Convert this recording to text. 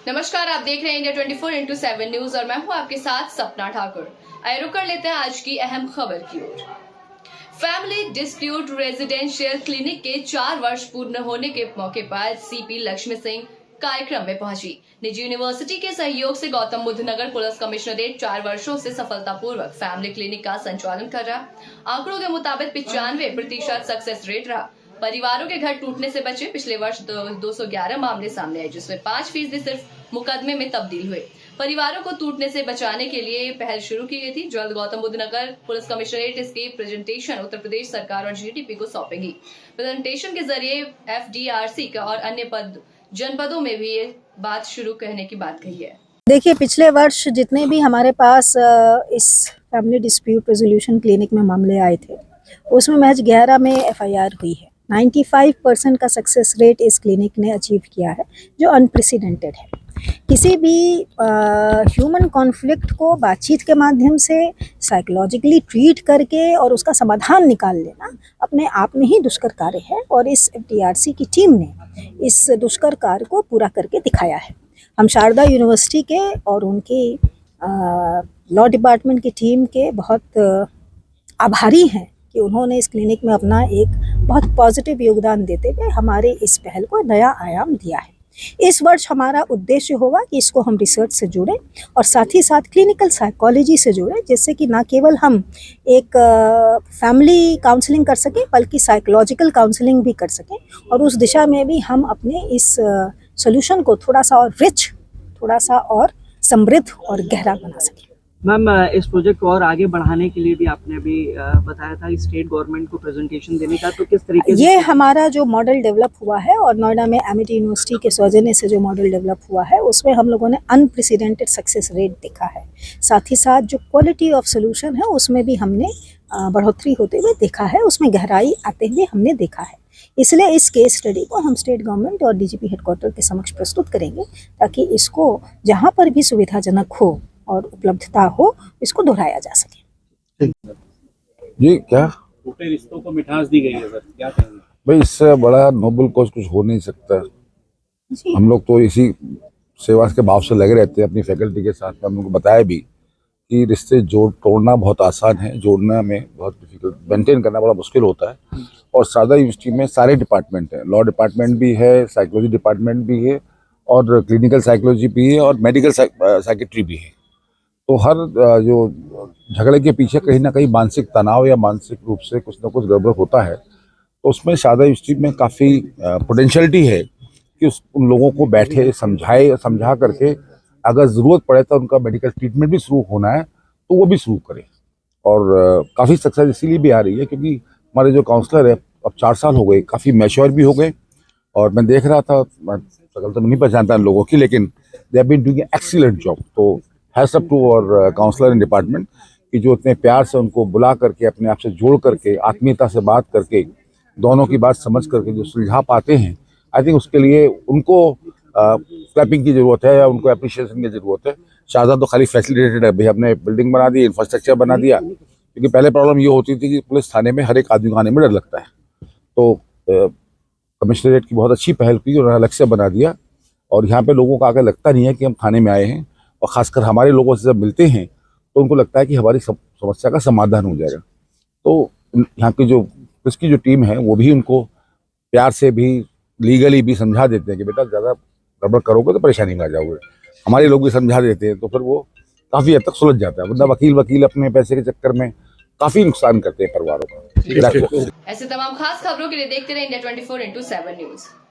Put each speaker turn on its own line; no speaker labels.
नमस्कार, आप देख रहे हैं इंडिया 24/7 न्यूज और मैं हूं आपके साथ सपना ठाकुर। आइए रुक कर लेते हैं आज की अहम खबर की ओर। फैमिली डिस्प्यूट रेजिडेंशियल क्लिनिक के 4 वर्ष पूर्ण होने के मौके पर सीपी लक्ष्मी सिंह कार्यक्रम में पहुंची। निजी यूनिवर्सिटी के सहयोग से गौतम बुद्ध नगर पुलिस कमिश्नरेट 4 वर्षों से सफलतापूर्वक फैमिली क्लिनिक का संचालन कर रहा। आंकड़ों के मुताबिक 95% सक्सेस रेट रहा। परिवारों के घर टूटने से बचे। पिछले वर्ष 211 मामले सामने आए, जिसमें 5% सिर्फ मुकदमे में तब्दील हुए। परिवारों को टूटने से बचाने के लिए पहल शुरू की गई थी। जल्द गौतम बुद्ध नगर पुलिस कमिश्नरेट इसके प्रेजेंटेशन उत्तर प्रदेश सरकार और जीडीपी को सौंपेगी। प्रेजेंटेशन के जरिए एफडीआरसी का और अन्य जनपदों में भी ये बात शुरू करने की बात कही है।
देखिए, पिछले वर्ष जितने भी हमारे पास इस फैमिली डिस्प्यूट रेजोल्यूशन क्लिनिक में मामले आए थे, उसमें महज 11 में एफआईआर हुई है। 95% का सक्सेस रेट इस क्लिनिक ने अचीव किया है, जो अनप्रेसिडेंटेड है। किसी भी ह्यूमन कॉन्फ्लिक्ट को बातचीत के माध्यम से साइकोलॉजिकली ट्रीट करके और उसका समाधान निकाल लेना अपने आप में ही दुष्कर कार्य है, और इस एफडीआरसी की टीम ने इस दुष्कर कार्य को पूरा करके दिखाया है। हम शारदा यूनिवर्सिटी के और उनके लॉ डिपार्टमेंट की टीम के बहुत आभारी हैं कि उन्होंने इस क्लिनिक में अपना एक बहुत पॉजिटिव योगदान देते हुए हमारे इस पहल को नया आयाम दिया है। इस वर्ष हमारा उद्देश्य होगा कि इसको हम रिसर्च से जोड़ें और साथ ही साथ क्लिनिकल साइकोलॉजी से जोड़ें, जिससे कि ना केवल हम एक फैमिली काउंसलिंग कर सकें, बल्कि साइकोलॉजिकल काउंसलिंग भी कर सकें, और उस दिशा में भी हम अपने इस सोल्यूशन को थोड़ा सा और रिच, थोड़ा सा और समृद्ध और गहरा बना सकें।
मैम, इस प्रोजेक्ट को और आगे बढ़ाने के लिए भी आपने अभी बताया था स्टेट गवर्नमेंट को प्रेजेंटेशन देने का, तो किस तरीके से
ये हमारा जो मॉडल डेवलप हुआ है और नोएडा में एमिटी यूनिवर्सिटी के सौजन्य से जो मॉडल डेवलप हुआ है, उसमें हम लोगों ने अनप्रेसिडेंटेड सक्सेस रेट देखा है। साथ ही साथ जो क्वालिटी ऑफ सोल्यूशन है उसमें भी हमने बढ़ोतरी होते हुए देखा है, उसमें गहराई आते हुए हमने देखा है। इसलिए इस केस स्टडी को हम स्टेट गवर्नमेंट और डीजीपी हेडक्वार्टर के समक्ष प्रस्तुत करेंगे, ताकि इसको जहाँ पर भी सुविधाजनक हो और उपलब्धता हो, इसको दोहराया जा सके।
जी, क्या
टूटे रिश्तों को मिठास दी गई है सर, क्या कहेंगे?
भाई, इससे बड़ा नोबल कॉज कुछ हो नहीं सकता। हम लोग तो इसी सेवा के भाव से लगे रहते हैं अपनी फैकल्टी के साथ। हम लोग को बताया भी कि रिश्ते तोड़ना बहुत आसान है, जोड़ना में बहुत डिफिकल्ट, मेंटेन करना बड़ा मुश्किल होता है। और सादा यूनिवर्सिटी में सारे डिपार्टमेंट हैं, लॉ डिपार्टमेंट भी है, साइकोलॉजी डिपार्टमेंट भी है, और क्लिनिकल साइकोलॉजी भी है, और मेडिकल साइकेट्री भी है। तो हर जो झगड़े के पीछे कहीं ना कहीं मानसिक तनाव या मानसिक रूप से कुछ ना कुछ गड़बड़ होता है। तो उसमें सादा यूनिवर्सिटी में काफ़ी पोटेंशियलिटी है कि उन लोगों को बैठे समझा करके अगर ज़रूरत पड़े तो उनका मेडिकल ट्रीटमेंट भी शुरू होना है तो वो भी शुरू करें। और काफ़ी सक्सेस इसीलिए भी आ रही है क्योंकि हमारे जो काउंसलर है अब 4 साल हो गए, काफ़ी मैच्योर भी हो गए। और मैं देख रहा था, मैं शकल तो नहीं पहचानता इन लोगों की, लेकिन they have been doing excellent job. तो हैट्स अप टू और काउंसलर इन डिपार्टमेंट कि जो इतने प्यार से उनको बुला करके, अपने आप से जोड़ करके, आत्मीयता से बात करके, दोनों की बात समझ करके जो सुलझा पाते हैं, आई थिंक उसके लिए उनको क्लैपिंग की ज़रूरत है या उनको अप्रिशिएशन की ज़रूरत है। शारदा तो खाली फैसिलिटेटेड है, भाई हमने बिल्डिंग बना दी, इंफ्रास्ट्रक्चर बना दिया। क्योंकि पहले प्रॉब्लम ये होती थी कि पुलिस थाने में हर एक आदमी को आने में डर लगता है। तो कमिश्नरेट की बहुत अच्छी पहल की, उन्होंने अलग से बना दिया, और यहाँ पे लोगों को आगे लगता नहीं है कि हम थाने में आए हैं। और ख़ासकर हमारे लोगों से जब मिलते हैं तो उनको लगता है कि हमारी समस्या का समाधान हो जाएगा। तो यहाँ की जो इसकी जो टीम है वो भी उनको प्यार से भी, लीगली भी समझा देते हैं कि बेटा ज़्यादा गड़बड़ करोगे तो परेशानी में आ जाओगे। हमारे लोग भी समझा देते हैं, तो फिर वो काफ़ी हद तक सुलझ जाता है। वरना वकील अपने पैसे के चक्कर में काफ़ी नुकसान करते हैं परिवारों का।
ऐसे तमाम खास खबरों के लिए देखते रहे इंडिया 24/7 न्यूज।